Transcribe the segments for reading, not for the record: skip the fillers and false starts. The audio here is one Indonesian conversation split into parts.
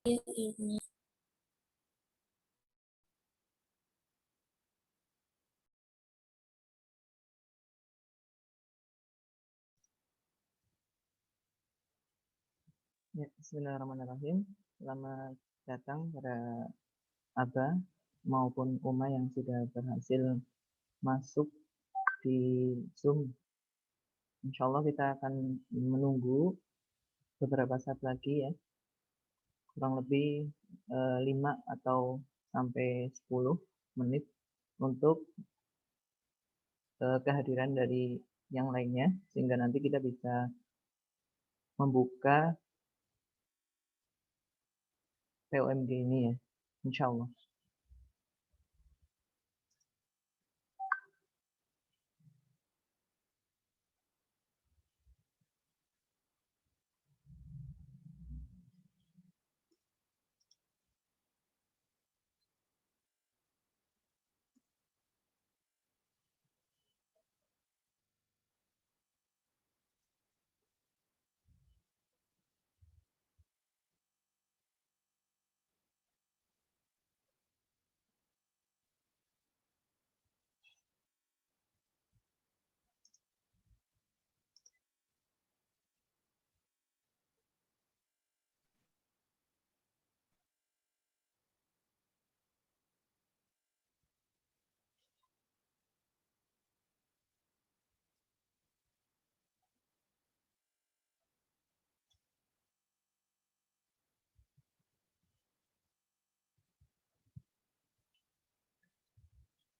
ini. Ya, bismillahirrahmanirrahim. Selamat datang pada Aba maupun Uma yang sudah berhasil masuk di Zoom. Insya Allah kita akan menunggu beberapa saat lagi ya, kurang lebih 5 atau sampai 10 menit untuk kehadiran dari yang lainnya, sehingga nanti kita bisa membuka POMG ini ya, insya Allah.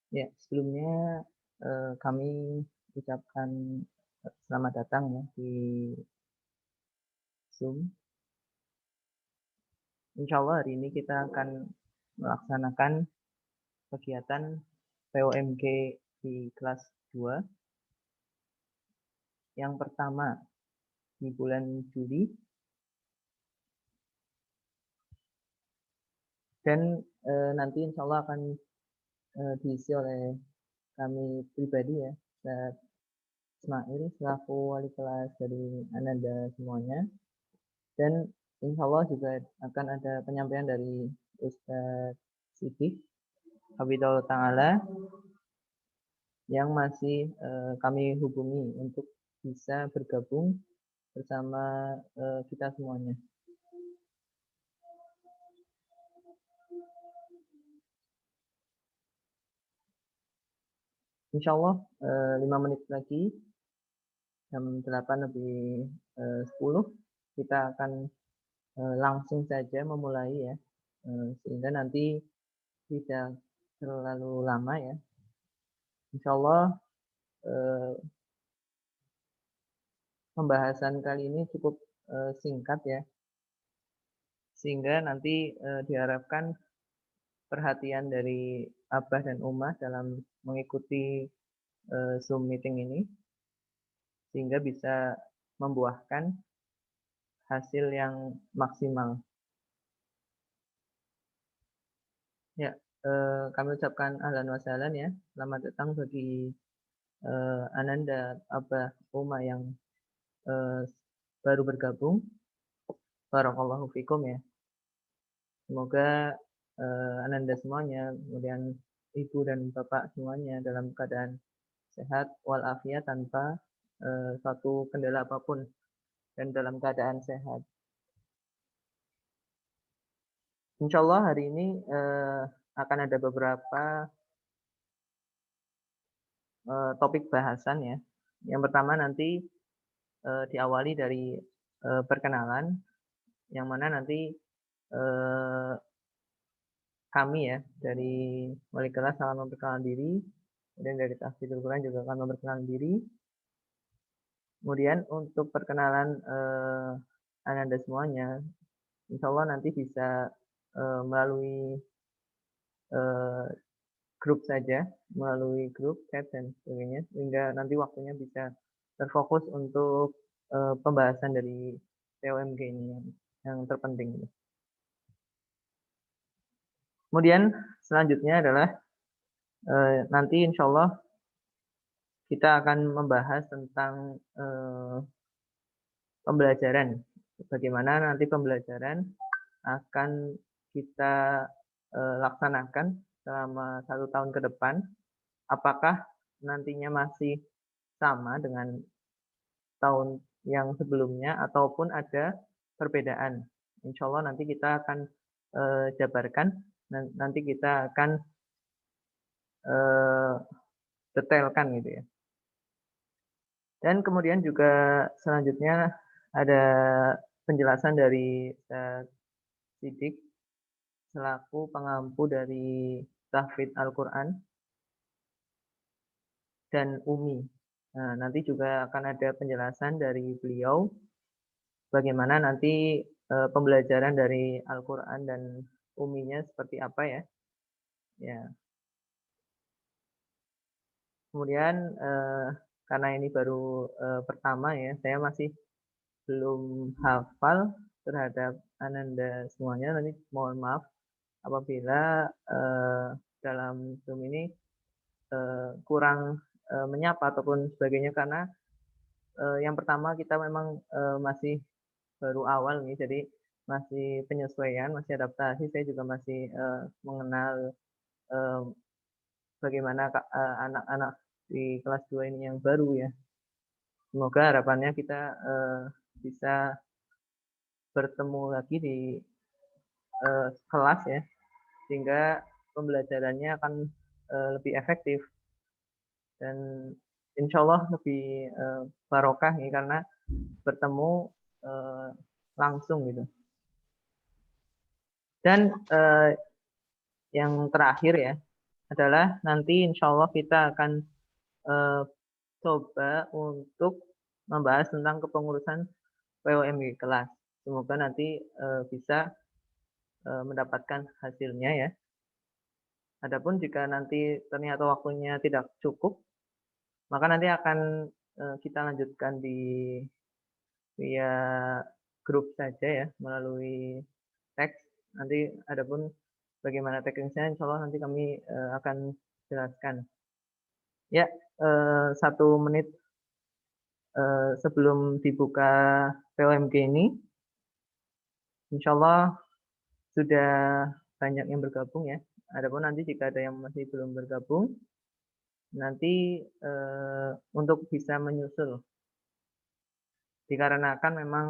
Ya, sebelumnya kami ucapkan selamat datang ya di Zoom. Insya Allah hari ini kita akan melaksanakan kegiatan POMG di kelas 2 yang pertama di bulan Juli, dan nanti insya Allah akan diisi oleh kami pribadi ya, Ustaz Ismail selaku wali kelas dari Ananda semuanya, dan insya Allah juga akan ada penyampaian dari Ustaz Siddiq Hafidhahullah Ta'ala yang masih kami hubungi untuk bisa bergabung bersama kita semuanya. Insya Allah 5 menit lagi, jam 8 lebih 10, kita akan langsung saja memulai ya, sehingga nanti tidak terlalu lama ya. Insya Allah pembahasan kali ini cukup singkat ya, sehingga nanti diharapkan perhatian dari Abah dan Umah dalam mengikuti Zoom meeting ini, sehingga bisa membuahkan hasil yang maksimal. Ya, kami ucapkan ahlan wa sahlan ya, selamat datang bagi Ananda, Abah, Umah yang baru bergabung. Barakallahu fikum ya. Semoga Ananda semuanya, kemudian Ibu dan Bapak semuanya dalam keadaan sehat walafiat tanpa suatu kendala apapun dan dalam keadaan sehat. Insya Allah hari ini akan ada beberapa topik bahasan ya. Yang pertama nanti diawali dari perkenalan, yang mana nanti kami ya dari wali kelas akan memperkenalkan diri, kemudian dari Tahfidzul Quran juga akan memperkenalkan diri. Kemudian untuk perkenalan Ananda semuanya, insya Allah nanti bisa melalui grup saja, melalui grup chat dan sebagainya, sehingga nanti waktunya bisa terfokus untuk pembahasan dari POMG ini yang terpenting. Kemudian selanjutnya adalah nanti insya Allah kita akan membahas tentang pembelajaran. Bagaimana nanti pembelajaran akan kita laksanakan selama 1 tahun ke depan. Apakah nantinya masih sama dengan tahun yang sebelumnya ataupun ada perbedaan? Insya Allah nanti kita akan jabarkan, nanti kita akan eee, detailkan gitu ya. Dan kemudian juga selanjutnya ada penjelasan dari Ustaz Sidik selaku pengampu dari tahfidz Al-Qur'an dan Umi. Nah, nanti juga akan ada penjelasan dari beliau bagaimana nanti pembelajaran dari Al-Qur'an dan Uminya seperti apa ya. Ya, kemudian karena ini baru pertama ya, saya masih belum hafal terhadap Ananda semuanya, nanti mohon maaf apabila dalam Zoom ini kurang menyapa ataupun sebagainya karena yang pertama kita memang masih baru awal nih, jadi masih penyesuaian, masih adaptasi. Saya juga masih mengenal eee, bagaimana anak-anak di kelas 2 ini yang baru ya. Semoga harapannya kita bisa bertemu lagi di kelas ya, sehingga pembelajarannya akan lebih efektif dan insya Allah lebih barokah nih karena bertemu eee, langsung gitu. Dan yang terakhir ya, adalah nanti insya Allah kita akan eee, coba untuk membahas tentang kepengurusan POMG kelas. Semoga nanti bisa mendapatkan hasilnya ya. Adapun jika nanti ternyata waktunya tidak cukup, maka nanti akan kita lanjutkan via grup saja ya, melalui teks. Nanti adapun bagaimana teknisnya insyaallah nanti kami akan jelaskan. Ya, 1 menit sebelum dibuka POMG ini, insyaallah sudah banyak yang bergabung ya. Adapun nanti jika ada yang masih belum bergabung, nanti untuk bisa menyusul. Dikarenakan memang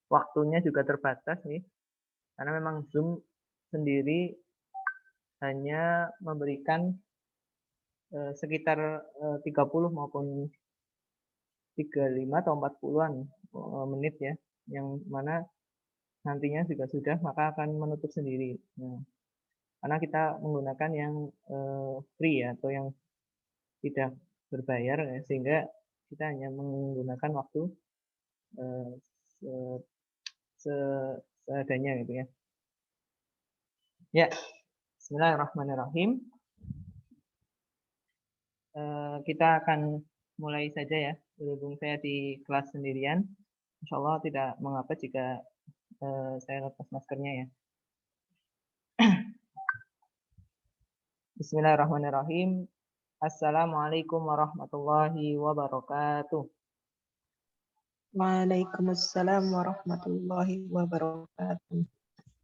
waktunya juga terbatas nih, karena memang Zoom sendiri hanya memberikan sekitar 30 maupun 35 atau 40-an menit ya, yang mana nantinya juga sudah maka akan menutup sendiri. Nah, karena kita menggunakan yang free ya, atau yang tidak berbayar ya, sehingga kita hanya menggunakan waktu eee, se se seadanya gitu ya. Ya, bismillahirrahmanirrahim. Kita akan mulai saja ya, berhubung saya di kelas sendirian, insyaallah tidak mengapa jika saya lepas maskernya ya. Bismillahirrahmanirrahim. Assalamualaikum warahmatullahi wabarakatuh. Waalaikumsalam warahmatullahi wabarakatuh.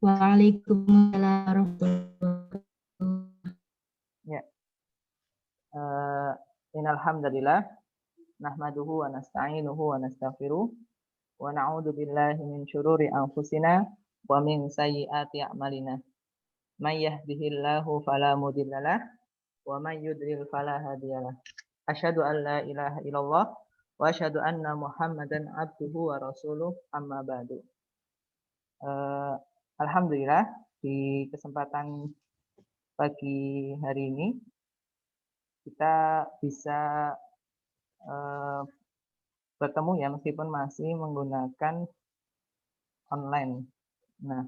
Waalaikumsalam warahmatullahi wabarakatuh. Ya. Innal hamdalillah nahmaduhu wa nasta'inuhu wa nastaghfiruh wa na'udzu billahi min syururi anfusina wa min sayyiati a'malina. May yahdihillahu fala mudhillalah wa may yudlil fala hadiyalah. Asyhadu an la ilaha illallah wa asyhadu anna Muhammadan abduhu wa rasuluh amma ba'du. Alhamdulillah di kesempatan pagi hari ini kita bisa bertemu ya meskipun masih menggunakan online. Nah,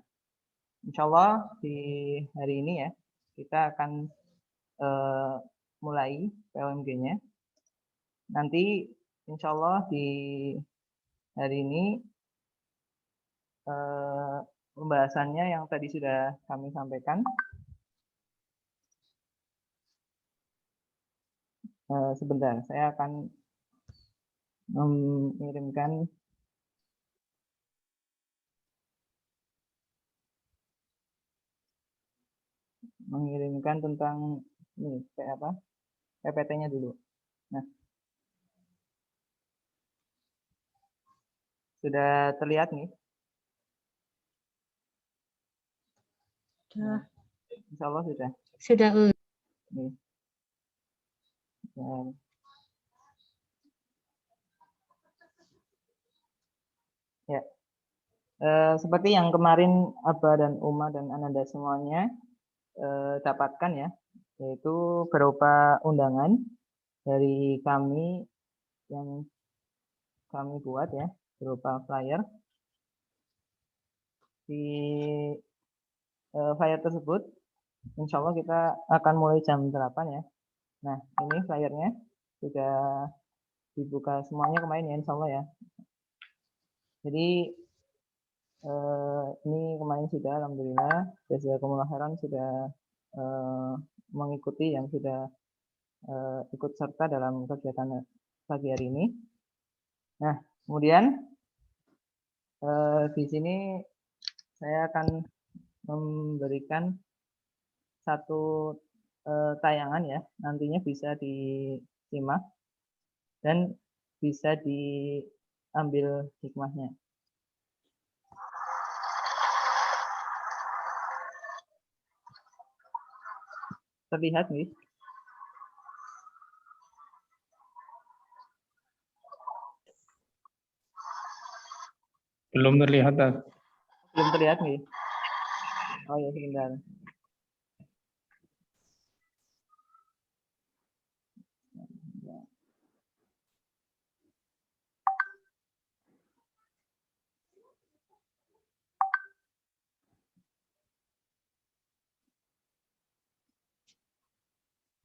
insyaallah di hari ini ya kita akan mulai POMG-nya. Nanti insyaallah di hari ini pembahasannya yang tadi sudah kami sampaikan. Sebentar, saya akan mengirimkan mengirimkan tentang ini kayak apa? PPT-nya dulu. Nah, sudah terlihat nih? Sudah. Insya Allah sudah. Sudah. Nih. Nah. Ya. Seperti yang kemarin Aba dan Uma dan Ananda semuanya dapatkan ya, yaitu berupa undangan dari kami yang kami buat ya, berupa flyer. Di flyer tersebut, insya Allah kita akan mulai jam 8 ya. Nah, ini flyernya sudah dibuka semuanya kemarin ya, insya Allah ya. Jadi ini kemarin sudah, alhamdulillah, jazakumullah khairan sudah mengikuti yang sudah ikut serta dalam kegiatan pagi hari ini. Nah, kemudian di sini saya akan memberikan satu tayangan ya, nantinya bisa disimak dan bisa diambil hikmahnya. Terlihat nih? Belum terlihat, Tad. Belum terlihat nih? Oh ya, sebentar.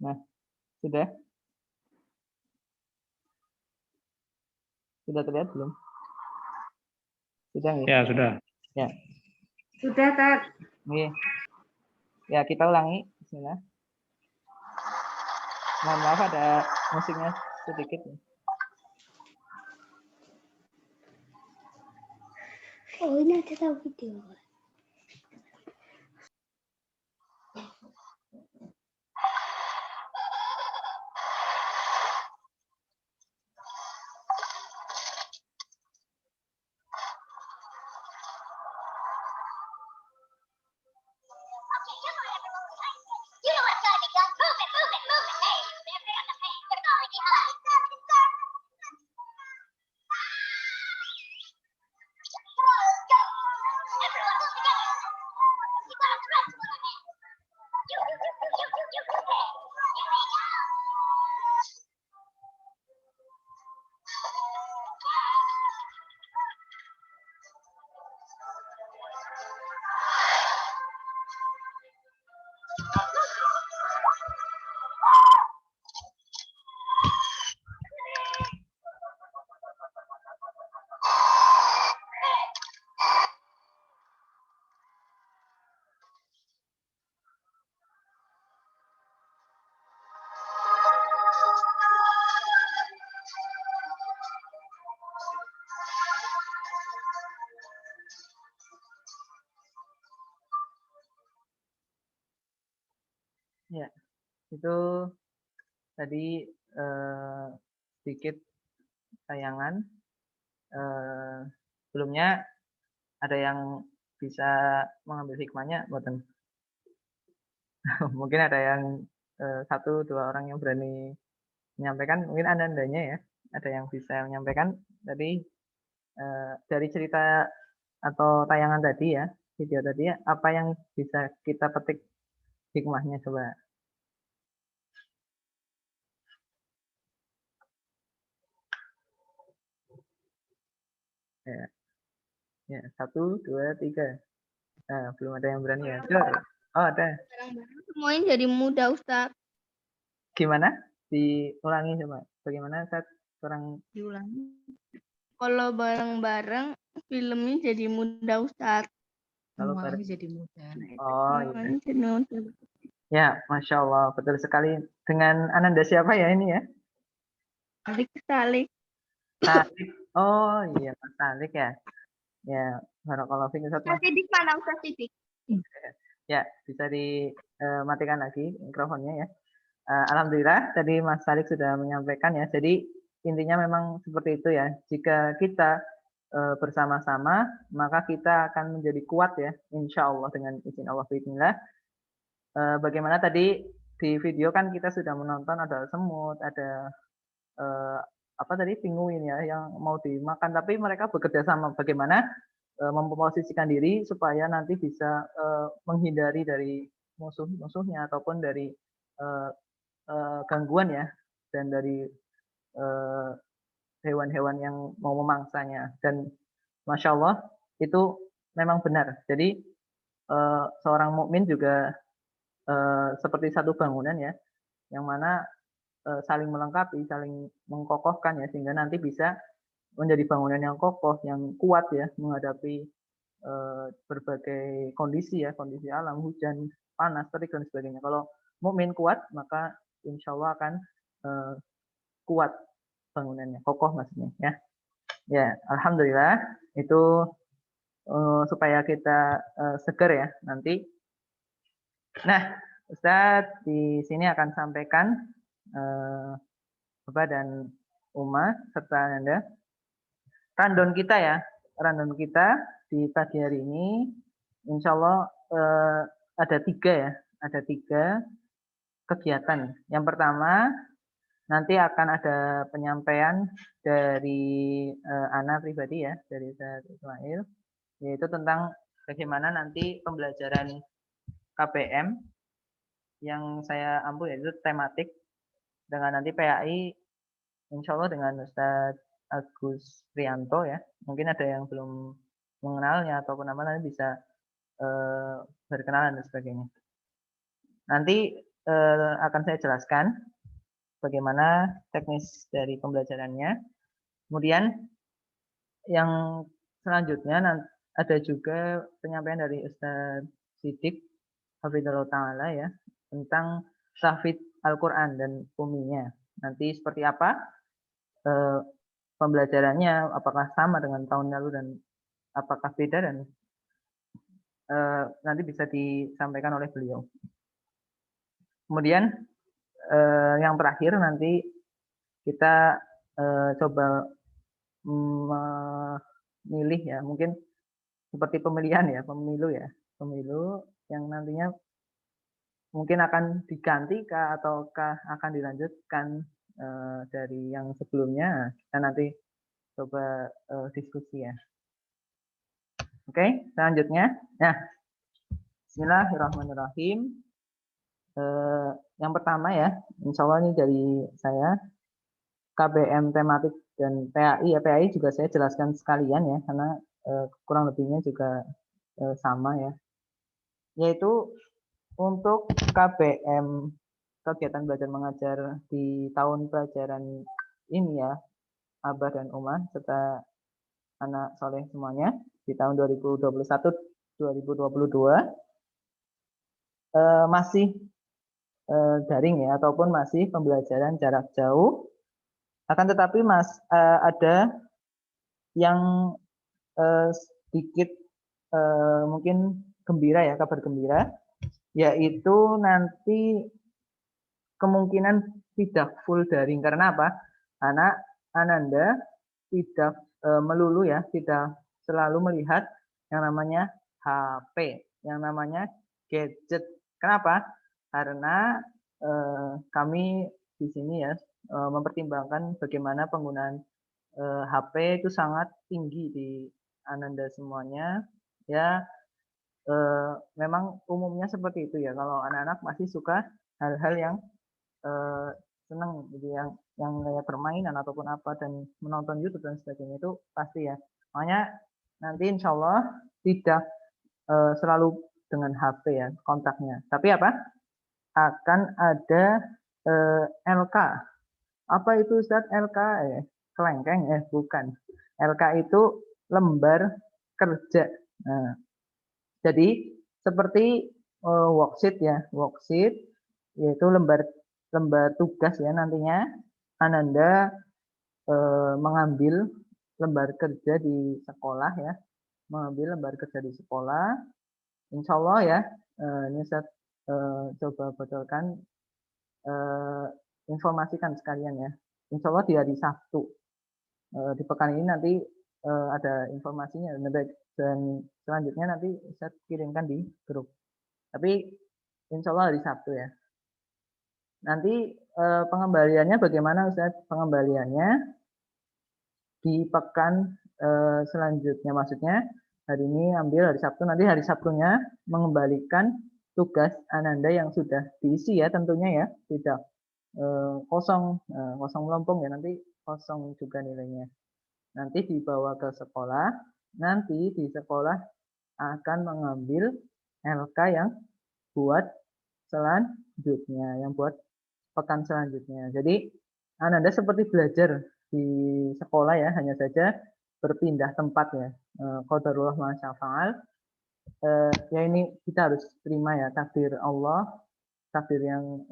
Nah, sudah? Sudah terlihat belum? Sudah nih? Ya, sudah. Ya. Sudah, Tad. Nih. Ya, kita ulangi. Bismillah. Mohon maaf ada musiknya sedikit. Oh, ini ada tahu video. Ya, itu tadi sedikit tayangan. Sebelumnya ada yang bisa mengambil hikmahnya, buatan. Mungkin ada yang satu dua orang yang berani menyampaikan, mungkin Anandanya ya, ada yang bisa menyampaikan tadi dari cerita atau tayangan tadi ya, video tadi ya, apa yang bisa kita petik hikmahnya coba. Ya, ya 1, 2, 3. Nah, belum ada yang berani ya. Oh, ada. Semuanya jadi mudah, Ustaz. Gimana? Diulangi coba. Bagaimana saat kurang Diulangi. Kalau bareng-bareng filmnya jadi mudah, Ustaz. kalau Semuanya jadi mudah. Oh, iya. Semuanya jadi mudah. Ya, Masya Allah, betul sekali. Dengan Ananda siapa ya ini ya? Salik. Salik. Oh iya, Mas Salik ya. Ya, barakallahu fiik Ustaz. Ustaz Sidik mana, Ustaz Sidik? Ya, bisa dimatikan lagi mikrofonnya ya. Alhamdulillah tadi Mas Salik sudah menyampaikan ya. Jadi intinya memang seperti itu ya. Jika kita bersama-sama, maka kita akan menjadi kuat ya, insya Allah dengan izin Allah. Bismillah. Bagaimana tadi di video kan kita sudah menonton ada semut, ada apa tadi pinguin ya yang mau dimakan, tapi mereka bekerja sama bagaimana memposisikan diri supaya nanti bisa menghindari dari musuh-musuhnya ataupun dari gangguan ya, dan dari hewan-hewan yang mau memangsanya. Dan Masya Allah itu memang benar. Jadi seorang mukmin juga seperti satu bangunan ya, yang mana saling melengkapi, saling mengkokohkan ya, sehingga nanti bisa menjadi bangunan yang kokoh, yang kuat ya, menghadapi berbagai kondisi ya, kondisi alam, hujan, panas, terik dan sebagainya. Kalau mukmin kuat, maka insya Allah akan kuat bangunannya, kokoh maksudnya ya. Ya, alhamdulillah itu supaya kita seger ya nanti. Nah, Ustadz di sini akan sampaikan Bapak dan Uma serta Anda random kita ya, random kita di pagi hari ini, insya Allah ada 3 ya, ada 3 kegiatan. Yang pertama nanti akan ada penyampaian dari Ana pribadi ya, dari Ustadz Ismail, yaitu tentang bagaimana nanti pembelajaran KBM yang saya ambil yaitu tematik dengan nanti PAI insya Allah dengan Ustadz Agus Prianto ya. Mungkin ada yang belum mengenalnya ataupun apa nanti bisa berkenalan dan sebagainya. Nanti akan saya jelaskan bagaimana teknis dari pembelajarannya. Kemudian yang selanjutnya ada juga penyampaian dari Ustadz Sidik Hafidhullah Ta'ala ya, tentang tahfidz Al-Quran dan uminya. Nanti seperti apa pembelajarannya, apakah sama dengan tahun lalu dan apakah beda, dan nanti bisa disampaikan oleh beliau. Kemudian yang terakhir nanti kita coba memilih ya, mungkin seperti pemilihan ya, pemilu yang nantinya mungkin akan diganti ataukah akan dilanjutkan dari yang sebelumnya. Kita nanti coba diskusi ya. Oke, selanjutnya. Nah, bismillahirrahmanirrahim. Yang pertama ya, insya Allah ini dari saya, KBM tematik dan PAI ya. PAI juga saya jelaskan sekalian ya, karena kurang lebihnya juga sama ya. Yaitu untuk KBM, kegiatan belajar mengajar di tahun pelajaran ini ya, Abah dan Uma serta anak soleh semuanya di tahun 2021-2022 masih daring ya, ataupun masih pembelajaran jarak jauh. Akan tetapi ada yang sedikit mungkin gembira ya, kabar gembira, yaitu nanti kemungkinan tidak full daring. Karena apa? Karena Ananda tidak melulu ya, tidak selalu melihat yang namanya HP, yang namanya gadget. Kenapa? Karena kami di sini ya mempertimbangkan bagaimana penggunaan HP itu sangat tinggi di Ananda semuanya ya. Memang umumnya seperti itu ya, kalau anak-anak masih suka hal-hal yang senang gitu, yang kayak permainan ataupun apa, dan menonton YouTube dan sebagainya, itu pasti ya. Makanya nanti insya Allah tidak selalu dengan HP ya kontaknya, tapi apa, akan ada LK. Apa itu Ustaz LK? Kelengkeng bukan. LK itu lembar kerja. Nah, jadi seperti worksheet ya, worksheet yaitu lembar tugas ya. Nantinya Ananda mengambil lembar kerja di sekolah ya, mengambil lembar kerja di sekolah. Insya Allah ya, ini Ustaz coba bocorkan, informasikan sekalian ya. Insya Allah di hari Sabtu di pekan ini nanti ada informasinya dan selanjutnya nanti Ustaz kirimkan di grup. Tapi insya Allah hari Sabtu ya. Nanti pengembaliannya bagaimana Ustaz? Pengembaliannya di pekan selanjutnya, maksudnya hari ini ambil hari Sabtu, nanti hari Sabtunya mengembalikan tugas Ananda yang sudah diisi ya tentunya ya, tidak kosong melompong ya, nanti kosong juga nilainya. Nanti dibawa ke sekolah, nanti di sekolah akan mengambil LK yang buat selanjutnya, yang buat pekan selanjutnya. Jadi Ananda seperti belajar di sekolah ya, hanya saja berpindah tempat ya. Qadarullah ma syafa'al. Ya ini kita harus terima ya, takdir Allah, takdir yang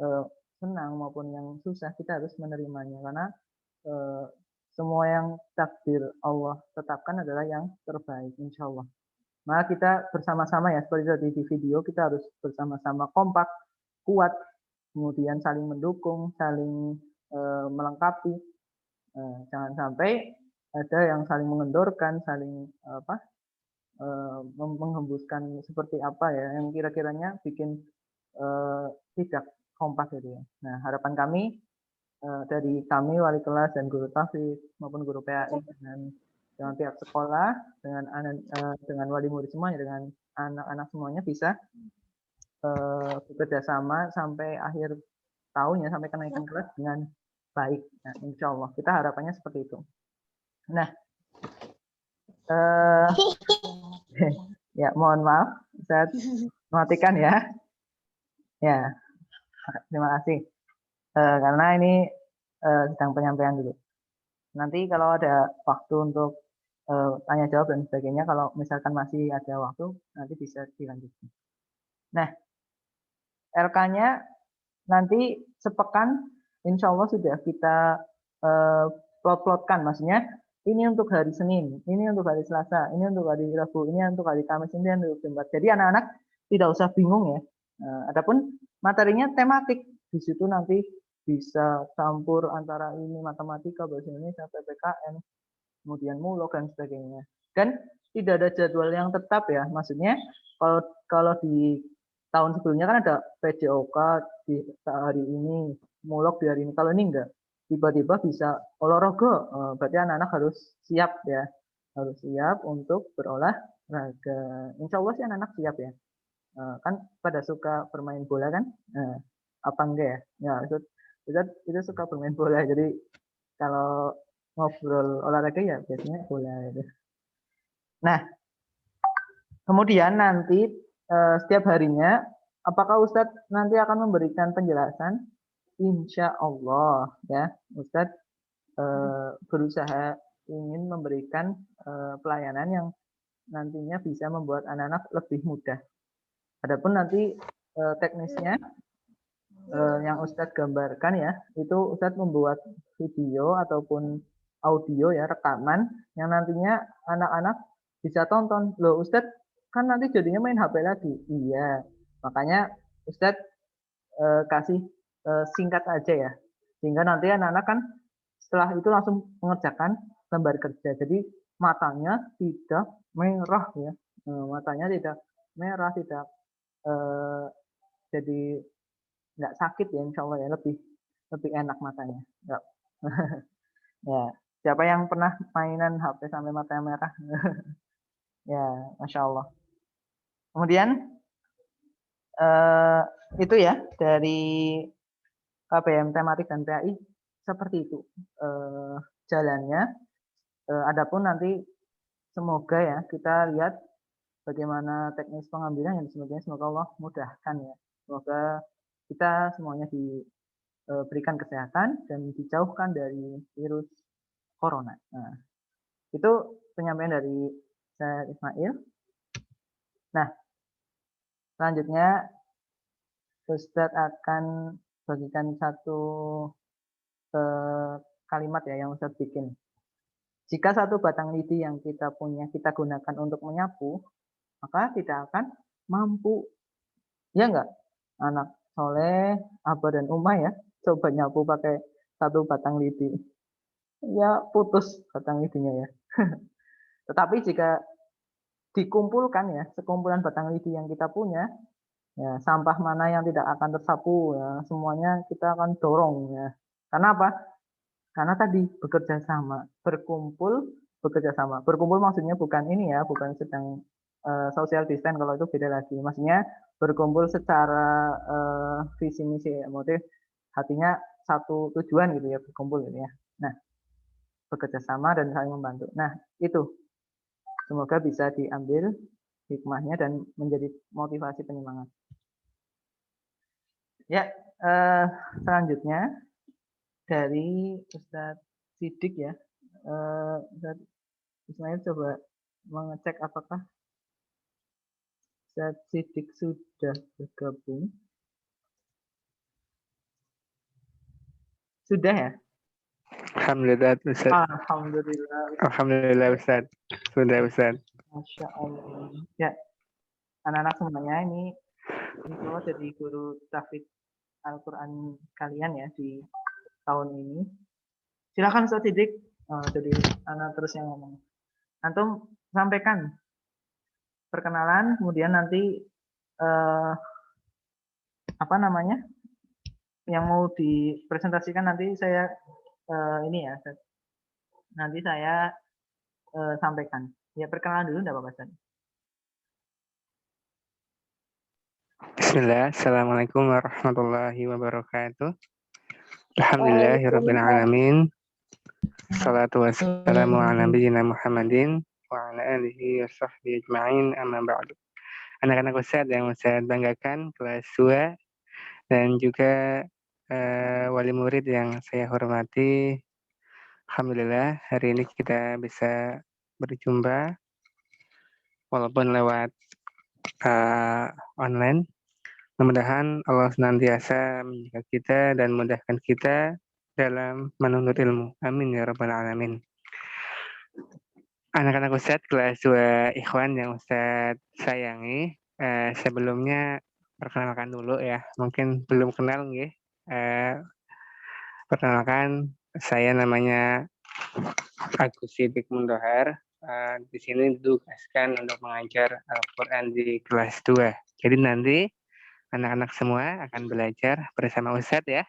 senang maupun yang susah kita harus menerimanya, karena semua yang takdir Allah tetapkan adalah yang terbaik insya Allah. Maka kita bersama-sama ya, seperti tadi di video, kita harus bersama-sama kompak, kuat, kemudian saling mendukung, saling melengkapi. Jangan sampai ada yang saling mengendorkan, saling menghembuskan seperti apa ya, yang kira-kiranya bikin tidak kompak gitu ya. Nah, harapan kami dari kami wali kelas dan guru tahfiz maupun guru PAI dengan pihak sekolah, dengan wali murid semuanya, dengan anak-anak semuanya bisa bekerja sama sampai akhir tahun ya, sampai kenaikan kelas dengan baik. Nah, insya Allah kita harapannya seperti itu. Nah, ya mohon maaf, saya matikan ya. Ya, terima kasih. Karena ini sedang penyampaian dulu. Nanti kalau ada waktu untuk tanya jawab dan sebagainya, kalau misalkan masih ada waktu, nanti bisa dilanjutkan. Nah, LK-nya nanti sepekan, insya Allah sudah kita plot-plotkan, maksudnya ini untuk hari Senin, ini untuk hari Selasa, ini untuk hari Rabu, ini untuk hari Kamis, ini untuk Jumat. Jadi anak-anak tidak usah bingung ya. Adapun materinya tematik, di situ nanti bisa campur antara ini matematika, bahasa Indonesia, PPKN, kemudian mulok dan sebagainya. Dan tidak ada jadwal yang tetap ya, maksudnya kalau di tahun sebelumnya kan ada PJOK di hari ini, mulok di hari ini. Kalau ini enggak, tiba-tiba bisa olahraga, berarti anak-anak harus siap ya, harus siap untuk berolahraga. Insya Allah sih anak-anak siap ya. Kan pada suka bermain bola kan? Apa enggak ya? Ya itu suka bermain bola. Jadi kalau ngobrol olahraga ya biasanya bola gitu. Nah, kemudian nanti setiap harinya, apakah Ustadz nanti akan memberikan penjelasan? Insya Allah ya, Ustadz berusaha ingin memberikan pelayanan yang nantinya bisa membuat anak-anak lebih mudah. Adapun nanti teknisnya yang Ustadz gambarkan ya, itu Ustadz membuat video ataupun audio ya, rekaman yang nantinya anak-anak bisa tonton. Loh Ustadz, kan nanti jadinya main HP lagi. Iya, makanya Ustadz kasih singkat aja ya, sehingga nanti anak-anak kan setelah itu langsung mengerjakan lembar kerja. Jadi matanya tidak merah ya, matanya tidak merah, tidak jadi nggak sakit ya, insya Allah ya, lebih enak matanya. Ya. Ya, siapa yang pernah mainan HP sampai matanya merah? Ya, masya Allah. Kemudian itu ya dari KBM tematik dan PAI seperti itu jalannya. Adapun nanti semoga ya kita lihat bagaimana teknis pengambilan yang sebagainya, semoga Allah mudahkan ya. Semoga kita semuanya diberikan kesehatan dan dijauhkan dari virus corona. Nah, itu penyampaian dari saya Ismail. Nah, selanjutnya Ustadz akan bagikan satu kalimat ya yang Ustadz bikin. Jika satu batang lidi yang kita punya kita gunakan untuk menyapu, maka tidak akan mampu Ya enggak? Anak soleh, Abah dan Umah ya, coba nyapu pakai satu batang lidi. Ya putus batang lidinya ya. Tetapi jika dikumpulkan ya, sekumpulan batang lidi yang kita punya, ya sampah mana yang tidak akan tersapu ya, semuanya kita akan dorong ya. Karena apa? Karena tadi bekerja sama, berkumpul, bekerja sama. Berkumpul maksudnya bukan ini ya, bukan sedang social distance, kalau itu beda lagi. Maksudnya berkumpul secara visi misi motif, hatinya satu tujuan gitu ya, berkumpul gitu ya. Nah, bekerja sama dan saling membantu. Nah, itu semoga bisa diambil hikmahnya dan menjadi motivasi penyemangat. Ya, selanjutnya dari Ustadz Sidik ya. Ustadz Ismail coba mengecek apakah Ustadz Sidik sudah bergabung. Sudah ya? Alhamdulillah Ustaz. Alhamdulillah Ustaz. Sudah Ustaz. Masya Allah. Ya, anak-anak semuanya ini insya jadi guru tahfidz Al-Quran kalian ya di tahun ini. Silakan Ustadz Sidik. Jadi anak terus yang ngomong. Antum sampaikan perkenalan, kemudian nanti apa namanya yang mau dipresentasikan nanti saya ini ya, nanti saya sampaikan. Ya perkenalan dulu, enggak apa-apa Ustaz. Bismillah. Assalamualaikum warahmatullahi wabarakatuh. Alhamdulillahirabbil alamin. Salatu wassalamu ala nabiyyina Muhammadin wa ala alihi wa sahbihi ajma'in, amma ba'du. Anak-anak Ustaz yang Ustaz banggakan, kelas 2 dan juga wali murid yang saya hormati. Alhamdulillah hari ini kita bisa berjumpa walaupun lewat online. Mudah-mudahan Allah senantiasa menjaga kita dan memudahkan kita dalam menuntut ilmu. Amin ya rabbal alamin. Anak-anak Ustadz kelas 2 ikhwan yang Ustadz sayangi, sebelumnya perkenalkan dulu ya. Mungkin belum kenal nggih. Perkenalkan, saya namanya Agus Sidik Mundohar. Di sini ditugaskan untuk mengajar Al-Quran di kelas 2. Jadi nanti anak-anak semua akan belajar bersama Ustadz ya.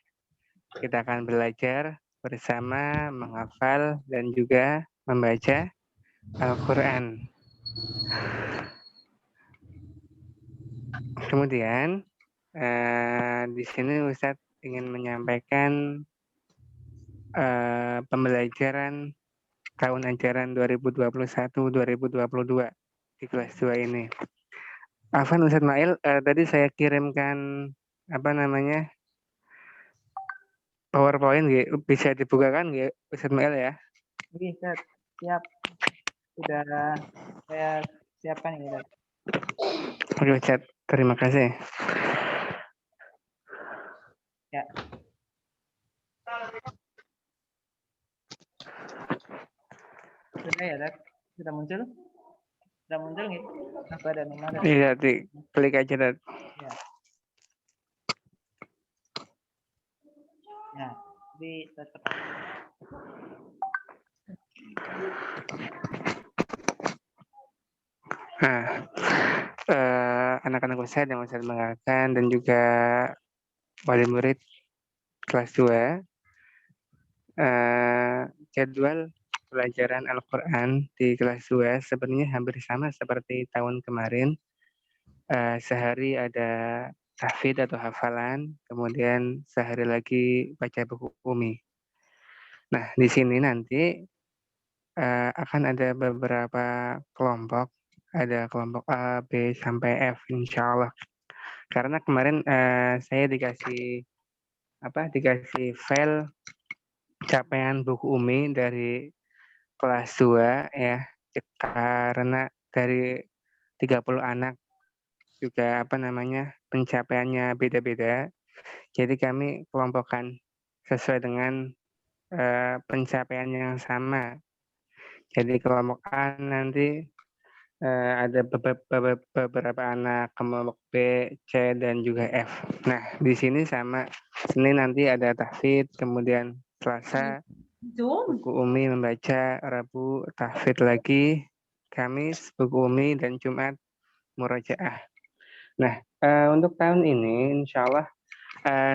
Kita akan belajar bersama menghafal dan juga membaca Al-Quran. Kemudian di sini Ustadz ingin menyampaikan pembelajaran tahun ajaran 2021-2022 di kelas 2 ini. Afwan Ustadz Mail, tadi saya kirimkan PowerPoint bisa dibukakan nggih Ustadz Mail ya? Oke, Ustaz. Siap. Sudah saya siapkan ini, Ustaz. Oke, Ustadz. Terima kasih. Ya. Sudah ya, Ustaz? Sudah muncul? Sudah muncul nih? Apa dan nomor? Iya, klik aja, Ustadz. Ya. Nah, di tetap. Nah, anak-anak Ustadz yang Ustadz banggakan dan juga wali murid kelas 2, jadwal pelajaran Al-Quran di kelas 2 sebenarnya hampir sama seperti tahun kemarin. Sehari ada tahfidz atau hafalan, kemudian sehari lagi baca buku umi. Nah, di sini nanti akan ada beberapa kelompok, ada kelompok A, B, sampai F, insya Allah. Karena kemarin saya dikasih file capaian buku umi dari kelas 2 ya, karena dari 30 anak juga pencapaiannya beda-beda. Jadi kami kelompokkan sesuai dengan pencapaian yang sama. Jadi kelompok A nanti ada beberapa anak kelompok B, C, dan juga F. Nah, di sini sama Senin nanti ada tahfidz, kemudian Selasa buku umi membaca, Rabu tahfidz lagi, Kamis buku umi, dan Jumat murojaah. Nah, untuk tahun ini insya Allah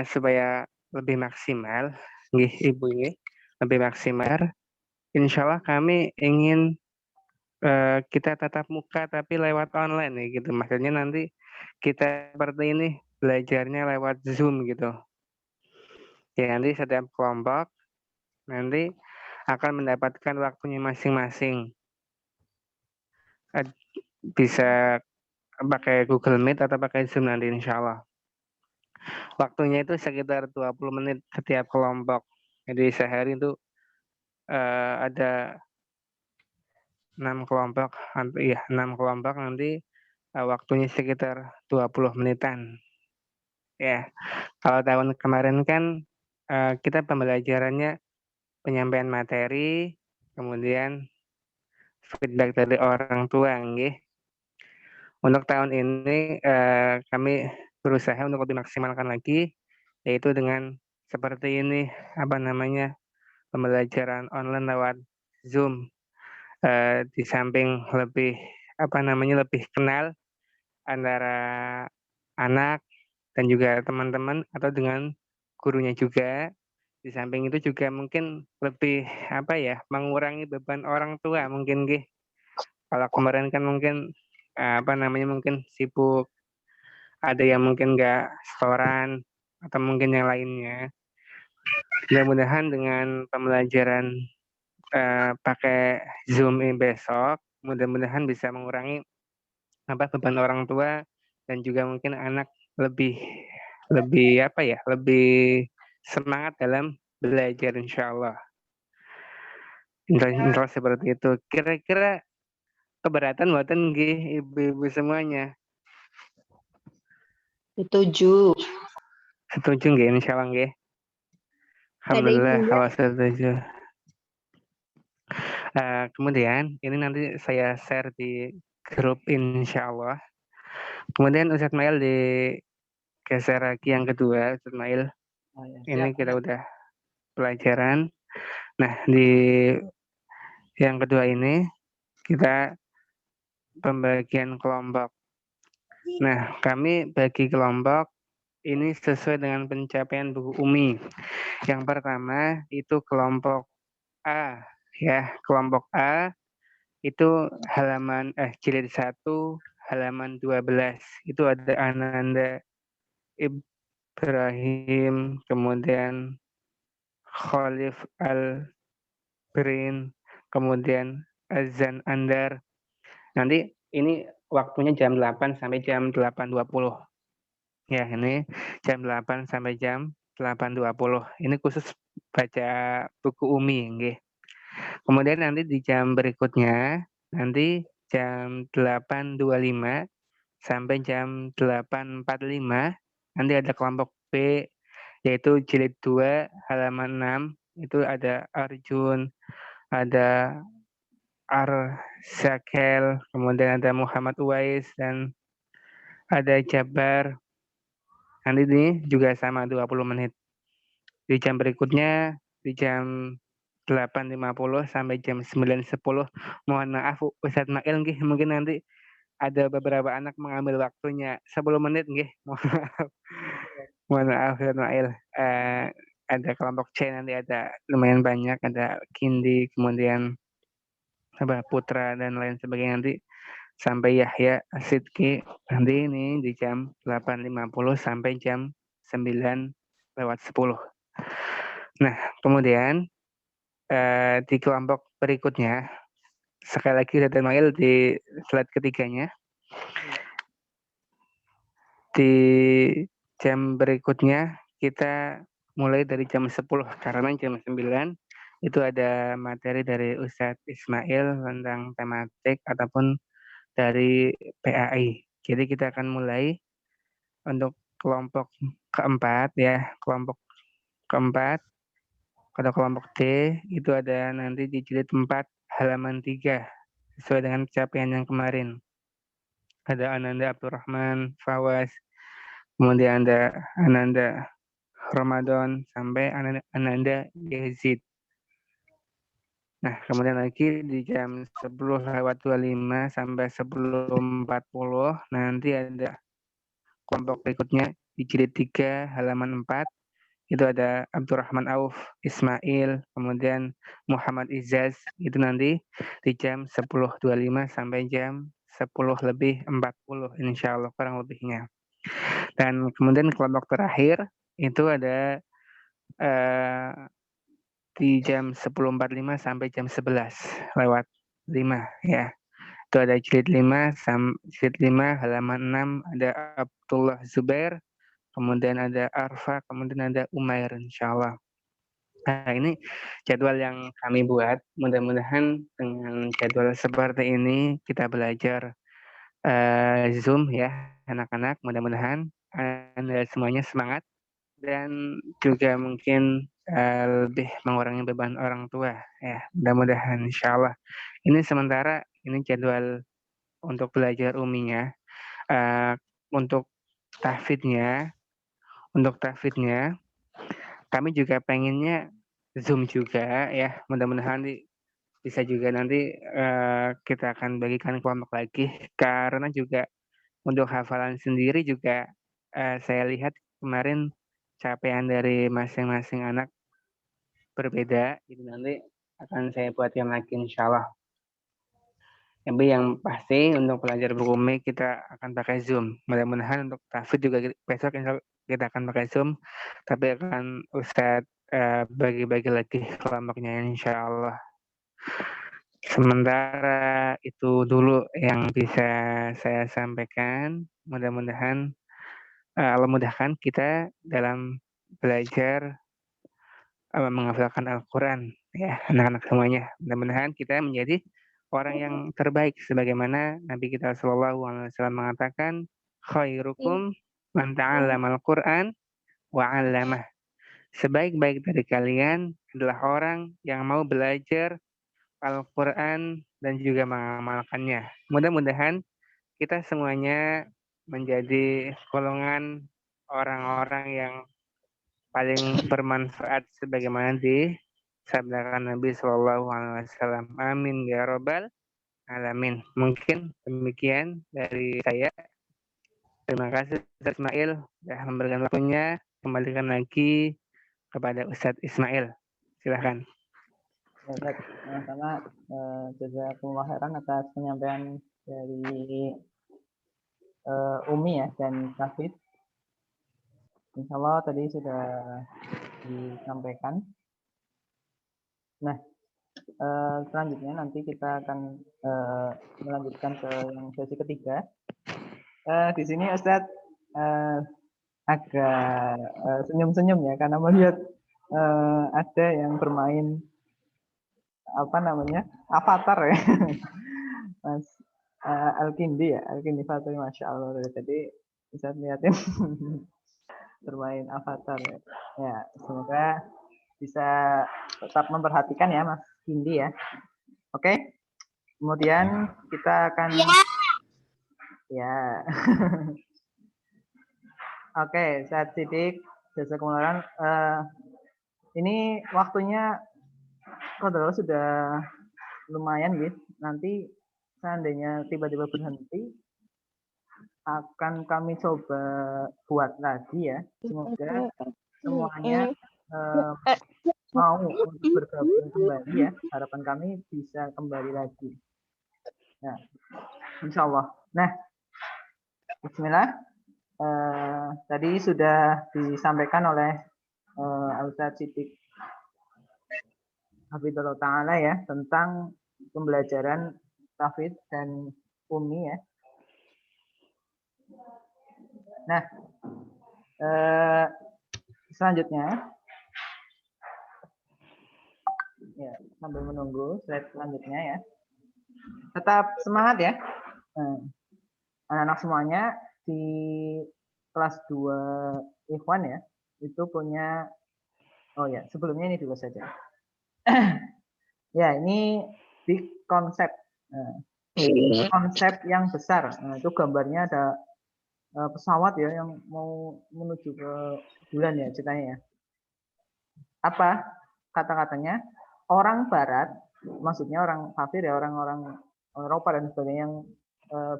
supaya lebih maksimal, nggih Ibu ini lebih maksimal, insya Allah kami ingin kita tatap muka tapi lewat online nih gitu. Maksudnya nanti kita seperti ini belajarnya lewat Zoom gitu. Ya nanti setiap kelompok nanti akan mendapatkan waktunya masing-masing. Bisa pakai Google Meet atau pakai Zoom nanti insya Allah. Waktunya itu sekitar 20 menit setiap kelompok. Jadi sehari itu ada 6 kelompok, iya 6 kelompok nanti waktunya sekitar 20 menitan. Ya, kalau tahun kemarin kan kita pembelajarannya penyampaian materi, kemudian feedback dari orang tua, nggih. Untuk tahun ini kami berusaha untuk lebih maksimalkan lagi, yaitu dengan seperti ini, pembelajaran online lewat Zoom. Di samping lebih lebih kenal antara anak dan juga teman-teman atau dengan gurunya juga. Di samping itu juga mungkin lebih mengurangi beban orang tua mungkin nggih. Kalau kemarin kan mungkin mungkin sibuk, ada yang mungkin nggak setoran atau mungkin yang lainnya. Mudah-mudahan dengan pembelajaran pakai Zoom ini besok, mudah-mudahan bisa mengurangi beban orang tua dan juga mungkin anak lebih lebih semangat dalam belajar insya Allah. Insya seperti itu. Kira-kira keberatan buatan nggih ibu-ibu semuanya? Setuju. Setuju nggih insya Allah nggih. Alhamdulillah kalau setuju. Kemudian ini nanti saya share di grup insya Allah. Kemudian Ustadz Mail digeser lagi yang kedua, Ustadz Mail. Ini kita udah pelajaran. Nah, di yang kedua ini kita pembagian kelompok. Nah, kami bagi kelompok ini sesuai dengan pencapaian buku UMI. Yang pertama itu kelompok A, ya. Kelompok A itu halaman jilid 1 halaman 12. Itu ada Ananda Ibrahim, kemudian Khalif Al-Brin, kemudian Azan Andar. Nanti ini waktunya jam 8 sampai jam 8.20. Ya, ini jam 8 sampai jam 8.20. Ini khusus baca buku UMI, nggih. Kemudian nanti di jam berikutnya, nanti jam 8.25 sampai jam 8.45, nanti ada kelompok B, yaitu jilid 2 halaman 6. Itu ada Arjun, ada Arsakel, kemudian ada Muhammad Uwais, dan ada Jabar. Nanti ini juga sama 20 menit. Di jam berikutnya, di jam 8.50 sampai jam 9.10. Mohon maaf Ustadz Mail nggih, mungkin nanti ada beberapa anak mengambil waktunya 10 menit nggih. Mohon maaf Ustadz Mail. Ada kelompok C nanti ada lumayan banyak, ada Kindi, kemudian Putra dan lain sebagainya, nanti sampai Yahya Sidki nanti ini di jam 8.50 sampai jam 9:10. Nah, kemudian di kelompok berikutnya, sekali lagi Ustadz Mail di slide ketiganya, di jam berikutnya kita mulai dari jam 10 karena jam 9 itu ada materi dari Ustadz Ismail tentang tematik ataupun dari PAI. Jadi kita akan mulai untuk kelompok keempat ya, kelompok keempat. Pada kelompok D itu ada nanti di jilid 4 halaman 3. sesuai dengan capaian yang kemarin. Ada Ananda Abdurrahman, Fawaz, kemudian ada Ananda Ramadan, sampai Ananda Yazid. Nah, kemudian lagi di jam 10:25 sampai 10:40 nanti ada kelompok berikutnya di jilid 3 halaman 4. Itu ada Abdurrahman Auf Ismail, kemudian Muhammad Izaz, itu nanti di jam 10:25 sampai jam 10:40 insya Allah kurang lebihnya. Dan kemudian kelompok terakhir itu ada di jam 10:45 sampai jam 11:05 ya. Itu ada jilid 5 halaman 6 ada Abdullah Zubair, kemudian ada Arfa, kemudian ada Umair insyaallah. Nah, ini jadwal yang kami buat. Mudah-mudahan dengan jadwal seperti ini kita belajar Zoom ya anak-anak. Mudah-mudahan Anda semuanya semangat dan juga mungkin lebih mengurangi beban orang tua ya. Mudah-mudahan insyaallah. Ini sementara ini jadwal untuk belajar uminya. Untuk tahfidnya kami juga pengennya Zoom juga ya. Mudah-mudahan bisa juga nanti kita akan bagikan kelompok lagi, karena juga untuk hafalan sendiri juga saya lihat kemarin capaian dari masing-masing anak berbeda, jadi nanti akan saya buatkan lagi insyaallah. Tapi yang pasti untuk belajar buku umi kita akan pakai Zoom. Mudah-mudahan untuk tahfidz juga besok kita akan pakai Zoom, tapi akan Ustadz bagi-bagi lagi kelompoknya insya Allah. Sementara itu dulu yang bisa saya sampaikan. Mudah-mudahan Allah mudahkan kita dalam belajar menghafalkan Al-Quran ya anak-anak semuanya. Mudah-mudahan kita menjadi orang yang terbaik sebagaimana Nabi kita SAW mengatakan khairukum man ta'allama al-Quran wa 'allamah. Sebaik-baik dari kalian adalah orang yang mau belajar Al-Quran dan juga mengamalkannya. Mudah-mudahan kita semuanya menjadi golongan orang-orang yang paling bermanfaat sebagaimana disabdakan Nabi SAW. Amin ya robbal alamin. Mungkin demikian dari saya. Terima kasih Ustaz Ismail sudah memberikan waktunya. Kembalikan lagi kepada Ustadz Ismail. Silahkan. Ya, baik. Sama jazakumullah khairan atas penyampaian dari Umi ya dan Kafid. Insya Allah tadi sudah disampaikan. Nah, selanjutnya nanti kita akan melanjutkan ke yang sesi ketiga. Di sini Ustadz agak senyum-senyum ya karena melihat ada yang bermain avatar ya, Mas Al-Kindi ya, Al-Kindi Fatri, Masya Allah. Jadi bisa lihatin bermain avatar ya. Ya, semoga bisa tetap memperhatikan ya Mas Kindi ya. Oke, kemudian kita akan ya. Oke, saya Sidik, jasa kemuliaan. Ini waktunya kalau sudah lumayan gitu. Nanti seandainya tiba-tiba berhenti, akan kami coba buat lagi ya. Semoga semuanya mau untuk bergabung kembali ya. Harapan kami bisa kembali lagi. Nah, insya Allah. Nah, bismillah. Tadi sudah disampaikan oleh Al-Ustadz Sidik Hafidhullah Ta'ala ya tentang pembelajaran tahfidz dan umi ya. Nah, selanjutnya ya sambil menunggu slide selanjutnya ya. Tetap semangat ya. Anak-anak semuanya di kelas 2 Ikhwan ya, itu punya sebelumnya ini dulu saja. Ya, ini big konsep. Nah, konsep yang besar. Nah, itu gambarnya ada pesawat ya yang mau menuju ke bulan ya ceritanya ya. Apa kata-katanya? Orang Barat, maksudnya orang kafir ya, orang-orang Eropa dan sebagainya yang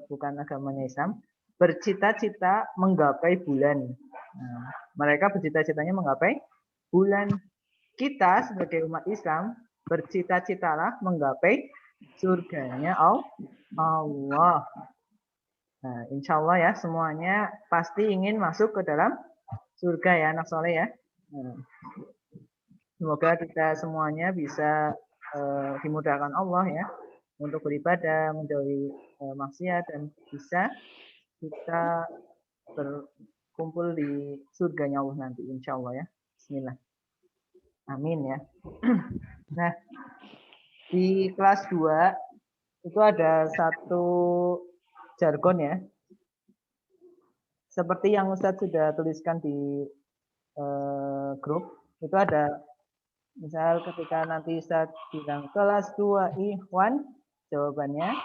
bukan agamanya Islam, bercita-cita menggapai bulan. Nah, mereka bercita-citanya menggapai bulan. Kita sebagai umat Islam bercita-citalah menggapai surganya Allah. Nah, insya Allah ya semuanya pasti ingin masuk ke dalam surga ya anak soleh ya. Nah, semoga kita semuanya bisa dimudahkan Allah ya untuk beribadah, menjauhi maksiat dan bisa kita berkumpul di surganya Allah nanti insya Allah ya. Bismillah. Amin ya. Nah, di kelas 2 itu ada satu jargon ya. Seperti yang Ustadz sudah tuliskan di grup, itu ada misal ketika nanti Ustadz bilang kelas 2 Ikhwan, jawabannya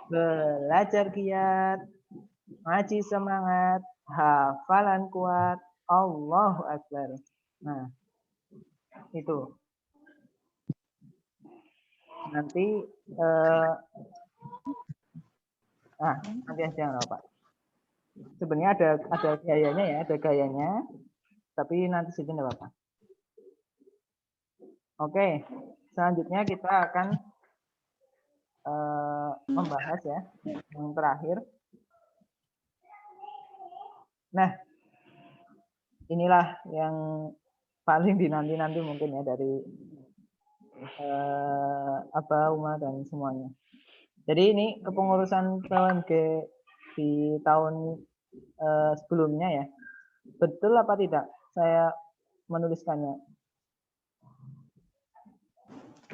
belajar giat, ngaji semangat, hafalan kuat, Allahu Akbar. Nah, itu. Nanti nanti aja nggak Pak. Sebenarnya ada gayanya ya, ada gayanya. Tapi nanti saja nggak apa-apa. Oke, selanjutnya kita akan membahas ya yang terakhir. Nah, inilah yang paling dinanti-nanti mungkin ya dari Uma dan semuanya. Jadi ini kepengurusan PWMG di tahun sebelumnya ya. Betul apa tidak saya menuliskannya?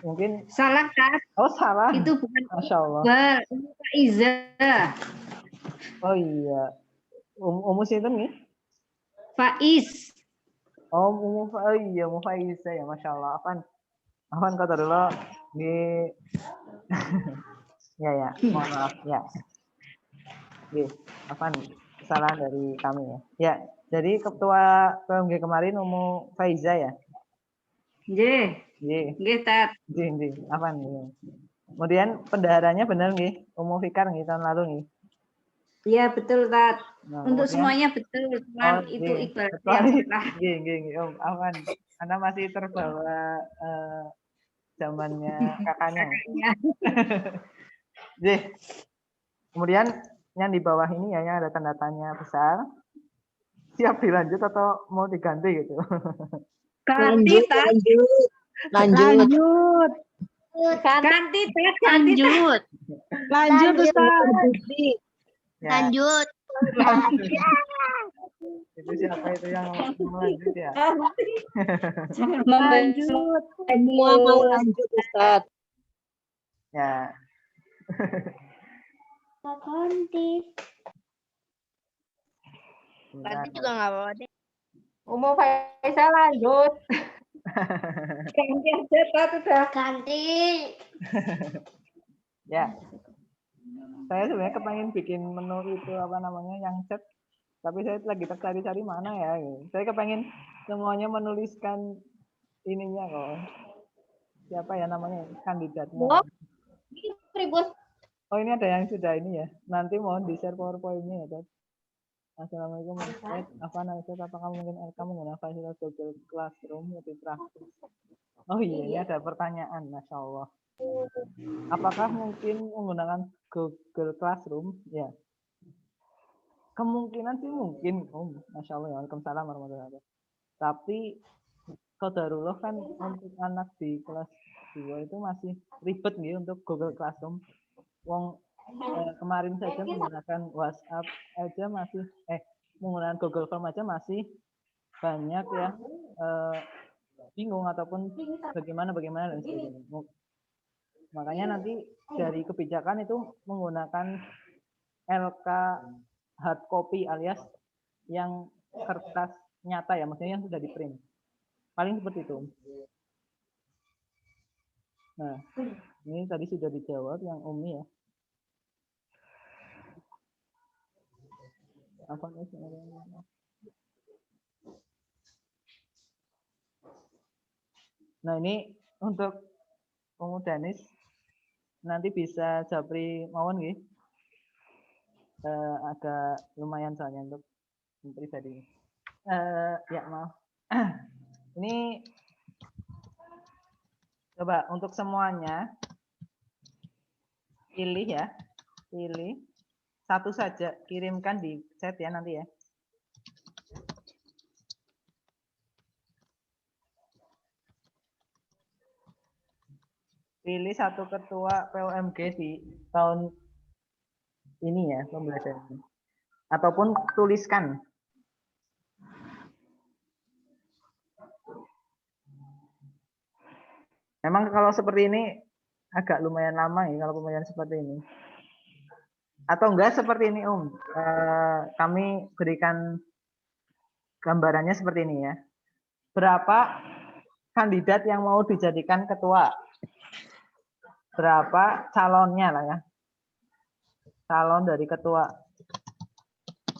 Mungkin Salah kan? oh salah. Itu bukan Masya Allah. Faiza. Oh iya. Umus itu nih? Faiz. Oh, iya, Faiza ya, Masya Allah. Afan kata dulu di ya, mohon maaf ya. Oke, Afan kesalahan dari kami ya. Ya, jadi ketua PMG kemarin Faiza ya. Nggih. Nggih, Tat. Nggih, Afan. Kemudian pendaharanya benar nggih, Fikar nggih tahun lalu nggih. Iya, betul, Tat. Nah, Untuk kemudian, semuanya betul, cuman itu ibaratnya yang salah. Nggih, Om Afan. Anda masih terbawa zamannya kakaknya. Nggih. Kemudian yang di bawah ini ya yang ada tanda tanya besar. Siap dilanjut atau mau diganti gitu? Ganti, Tat. Lanjut. Ganti, Tat. Lanjut. Lanjut Ustaz. Ya, Lanjut. itu siapa itu yang mau lanjut ya? Lanjut. Semua mau lanjut Ustaz. Ya. Ganti. Ganti juga nggak apa-apa deh. Faiza lanjut. Ganti aja, Tat, udah. Ganti. Ya. Saya sebenarnya kepengen bikin menu itu apa namanya yang chat, tapi saya lagi cari-cari mana ya. Saya kepengen semuanya menuliskan ininya kok. Siapa ya namanya kandidatnya? Oh ini ada yang sudah ini ya. Nanti mohon di share PowerPoint-nya ya, Tat. Assalamualaikum Ustaz. Apakah mungkin LK menggunakan fasilitas Google Classroom lebih praktis? Oh iya, ini ada pertanyaan, Masya Allah. Apakah mungkin menggunakan Google Classroom? Ya. Kemungkinan sih mungkin, Masya Allah. Waalaikumsalam warahmatullahi wabarakatuh. Tapi qadarullah kan untuk anak di kelas 2 itu masih ribet nih untuk Google Classroom. Wong kemarin saja menggunakan WhatsApp aja masih menggunakan Google Form aja masih banyak ya bingung ataupun bagaimana dan sebagainya. Makanya nanti dari kebijakan itu menggunakan LK hard copy alias yang kertas nyata ya, maksudnya yang sudah di print. Paling seperti itu. Nah, ini tadi sudah dijawab yang Umi ya. Apa nih? Nah ini untuk Danis nanti bisa japri mawon nggih. Agak lumayan soalnya untuk pribadi. Ya maaf. Ini coba untuk semuanya pilih ya, pilih satu saja, kirimkan di chat ya nanti ya. Pilih satu ketua POMG di tahun ini ya pembelajaran. Ataupun tuliskan. Memang kalau seperti ini agak lumayan lama ya kalau pembelajaran seperti ini. Atau enggak seperti ini kami berikan gambarannya seperti ini ya. Berapa kandidat yang mau dijadikan ketua? Berapa calonnya lah ya? Calon dari ketua.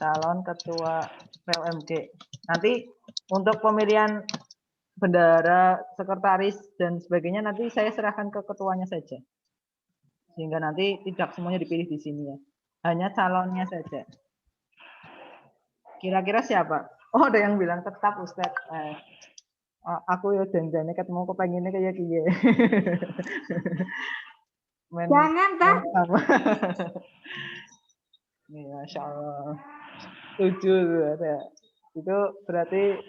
Calon ketua POMG. Nanti untuk pemilihan bendara, sekretaris dan sebagainya nanti saya serahkan ke ketuanya saja. Sehingga nanti tidak semuanya dipilih di sini ya. Hanya calonnya saja. Kira-kira siapa? Oh, ada yang bilang tetap Ustadz. Aku ya janjiannya ketemu kepenginnya kayak gini. Jangan, tak. Nih, Masya Allah. Setuju ada. Itu berarti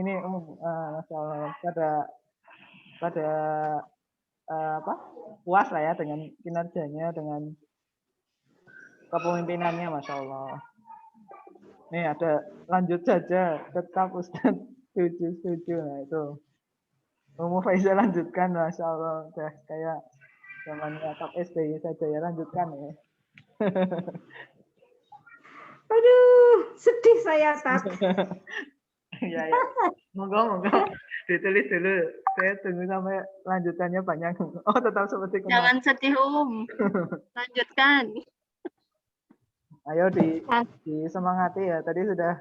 ini Masya Allah pada apa? Puas lah ya dengan kinerjanya, dengan kepemimpinannya, Masya Allah. Nih ada lanjut saja, tetap Ustadz setuju. Nah itu Umu Faizal lanjutkan, Masya Allah. Udah kayak zamannya top SBY saja ya, lanjutkan ya. Aduh, sedih saya, tak. Ya. Monggo. Ditulis dulu. Saya tunggu sampai lanjutannya banyak. Oh, tetap seperti kemarin. Jangan sedih, Lanjutkan. Ayo disemangati ya. Tadi sudah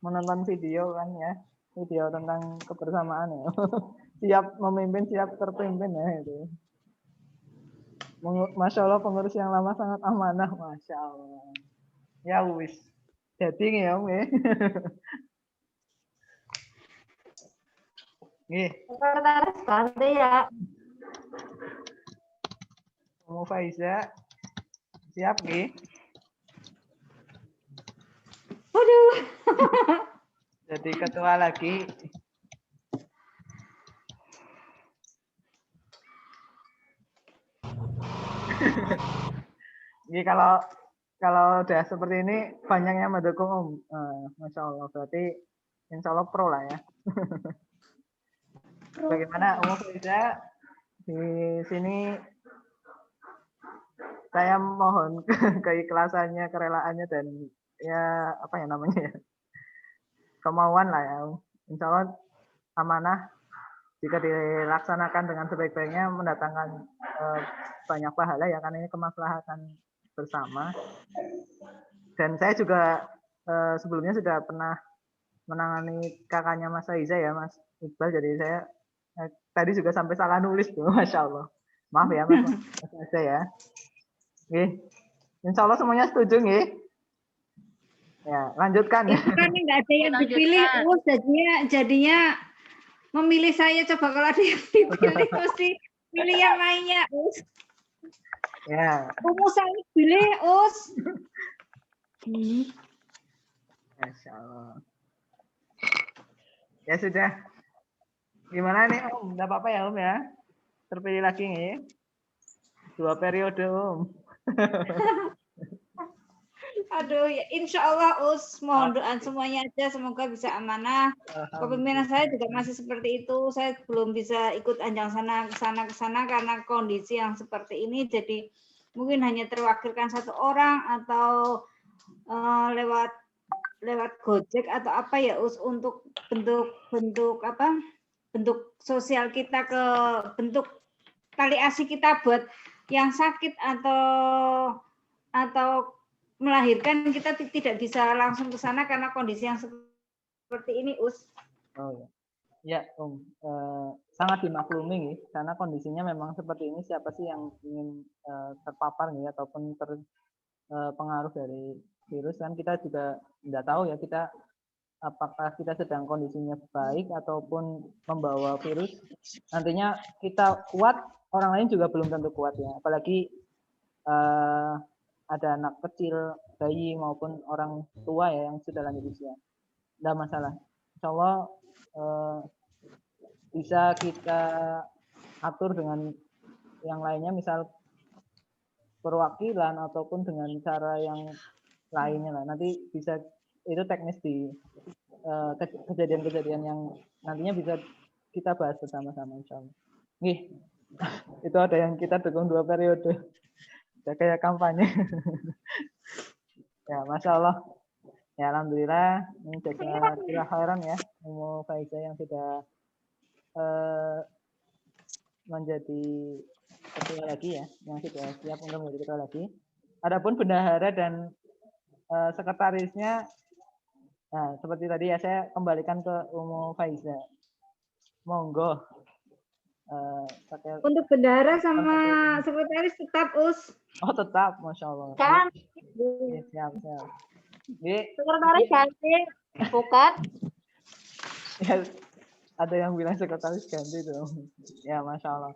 menonton video kan ya. Video tentang kebersamaan ya. Siap memimpin, siap terpimpin ya itu. Masya Allah pengurus yang lama sangat amanah. Masya Allah. Ya wis. Jadi ya Om ya. Nggih. Sekretaris ganti ya. Umu Faiza. Siap nggih? Aduh. Jadi ketua lagi. Ini kalau udah seperti ini banyak yang mendukung Om. Masya Allah berarti Insya Allah pro lah ya. Bagaimana Om Faiza di sini? Saya mohon keikhlasannya, kerelaannya dan ya apa ya namanya ya, kemauan lah ya. Insya Allah amanah jika dilaksanakan dengan sebaik-baiknya mendatangkan banyak pahala ya, karena ini kemaslahatan bersama. Dan saya juga sebelumnya sudah pernah menangani kakaknya Mas Aiza ya, Mas Iqbal. Jadi saya tadi juga sampai salah nulis tuh, Masya Allah. Maaf ya Mas Aiza ya. Nggih. Insya Allah semuanya setuju nggih. Ya, lanjutkan. Itu kan nggak ada yang dipilih, jadinya memilih saya. Coba kalau ada yang dipilih mesti pilih yang lainnya, Us. Ya. Kamu saya pilih, Us. Masya Allah. Ya sudah. Gimana nih Om? Tidak apa-apa ya Om ya? Terpilih lagi nih. 2 periode Om. Aduh, ya insya Allah Us, mohon doa semuanya aja, semoga bisa amanah. Kepemimpinan saya juga masih seperti itu. Saya belum bisa ikut anjang sana ke sana karena kondisi yang seperti ini. Jadi mungkin hanya terwakilkan 1 orang atau lewat Gojek atau apa ya Us, untuk bentuk sosial kita, ke bentuk tali asih kita buat yang sakit atau melahirkan kita tidak bisa langsung ke sana karena kondisi yang seperti ini, Us. Oh ya. Ya, sangat dimaklumi nih, karena kondisinya memang seperti ini. Siapa sih yang ingin terpapar nih ataupun terpengaruh dari virus, kan kita juga tidak tahu ya, kita apakah kita sedang kondisinya baik ataupun membawa virus. Nantinya kita kuat, orang lain juga belum tentu kuat ya. Apalagi ada anak kecil, bayi maupun orang tua ya yang sudah lanjut usia. Tidak masalah. Insya Allah bisa kita atur dengan yang lainnya, misal perwakilan ataupun dengan cara yang lainnya lah. Nanti bisa itu teknis di kejadian-kejadian yang nantinya bisa kita bahas bersama-sama, insya Allah. Nih, itu ada yang kita dukung 2 periode. Udah kayak kampanye. Ya, Masya Allah. Ya, alhamdulillah. Ini jazakallahu khairan ya, Umu Faiza yang sudah menjadi ketua lagi ya, yang sudah siap untuk menjadi ketua lagi. Adapun bendahara dan sekretarisnya, nah seperti tadi ya, saya kembalikan ke Umu Faiza. Monggo. Untuk bendahara sama sekretaris tetap, Us. Oh tetap, Masya Allah. Kan? Ya, siap. Sekretaris ganti, bukan? Ya, ada yang bilang sekretaris ganti tuh. Ya, Masya Allah.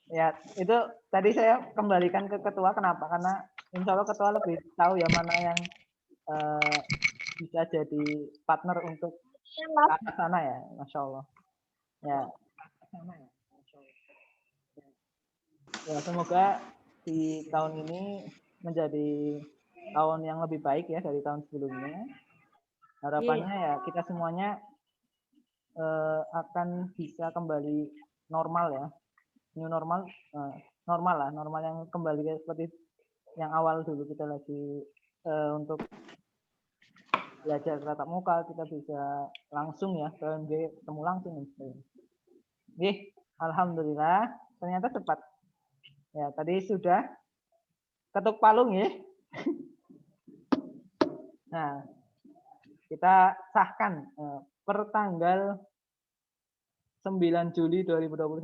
Ya, itu tadi saya kembalikan ke ketua. Kenapa? Karena insya Allah ketua lebih tahu ya mana yang bisa jadi partner untuk ke sana ya, Masya Allah. Ya, sama ya. Masya Allah. Ya, semoga di tahun ini menjadi tahun yang lebih baik ya dari tahun sebelumnya. Harapannya ya kita semuanya akan bisa kembali normal ya, new normal, normal yang kembali seperti yang awal dulu kita lagi untuk belajar tatap muka, kita bisa langsung ya PMG ketemu langsung. Alhamdulillah ternyata cepat ya, tadi sudah ketuk palung ya. Nah, kita sahkan per tanggal 9 Juli 2021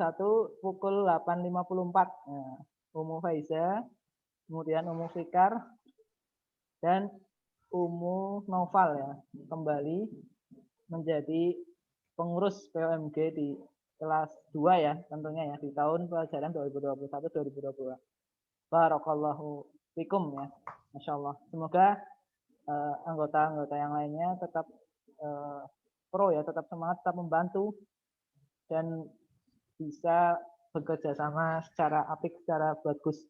pukul 8.54. Nah, Umu Faiza, kemudian Umu Fikar, dan Umu Noval ya, kembali menjadi pengurus POMG di kelas 2 ya, tentunya ya, di tahun pelajaran 2021-2022. Barakallahu fikum ya, Masya Allah. Semoga anggota-anggota yang lainnya tetap pro ya, tetap semangat, tetap membantu, dan bisa bekerja sama secara apik, secara bagus.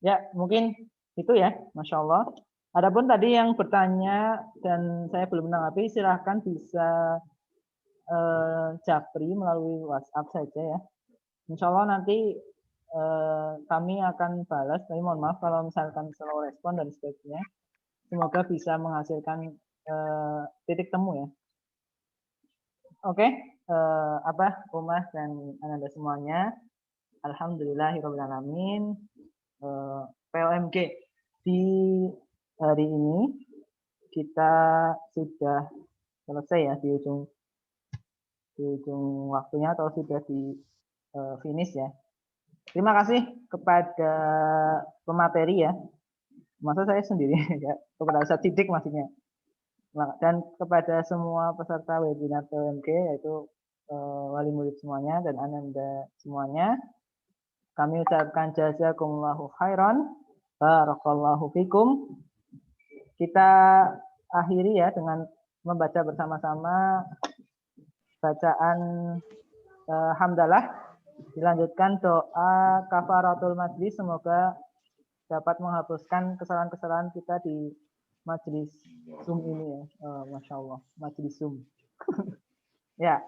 Ya, mungkin itu ya, Masya Allah. Adapun tadi yang bertanya dan saya belum menanggapi, silahkan bisa japri melalui WhatsApp saja ya. Insya Allah nanti kami akan balas, tapi mohon maaf kalau misalkan slow respon dan sebagainya. Semoga bisa menghasilkan titik temu ya. Oke, Umah dan Ananda semuanya, alhamdulillahirobbilalamin. POMG di hari ini kita sudah selesai ya, di ujung waktunya atau sudah di finish ya. Terima kasih kepada pemateri ya. Masa saya sendiri ya, kepada Ustadz Sidik maksudnya. Dan kepada semua peserta webinar POMG, yaitu wali murid semuanya dan Ananda semuanya, kami ucapkan jazakumullahu khairan, barakallahu fikum. Kita akhiri ya dengan membaca bersama-sama bacaan hamdalah, dilanjutkan doa kafaratul majlis, semoga dapat menghapuskan kesalahan-kesalahan kita di majelis Zoom ini ya. Masya Allah, majelis Zoom. Ya,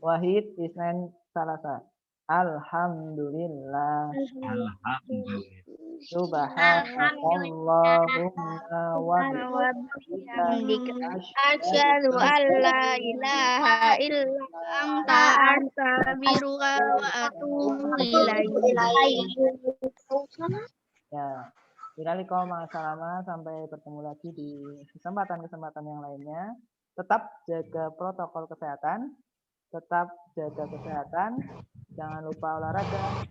Wahid Isnan Salasa. Alhamdulillah. Subhanallahumma wa bihamdika Asyhadu an la ilaha illa anta astaghfiruka wa atubu ilaik. Ya, Ilaliko ma'asalama, sampai bertemu lagi di kesempatan-kesempatan yang lainnya. Tetap jaga protokol kesehatan, tetap jaga kesehatan, jangan lupa olahraga,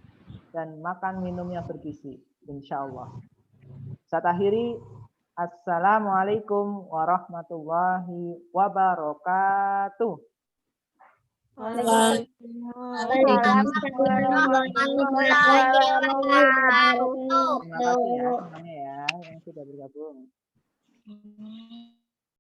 dan makan minum yang bergizi, insya Allah. Saya akhiri, Assalamualaikum warahmatullahi wabarakatuh. Waalaikumsalam warahmatullahi wabarakatuh. Terima kasih ya semuanya ya yang sudah bergabung.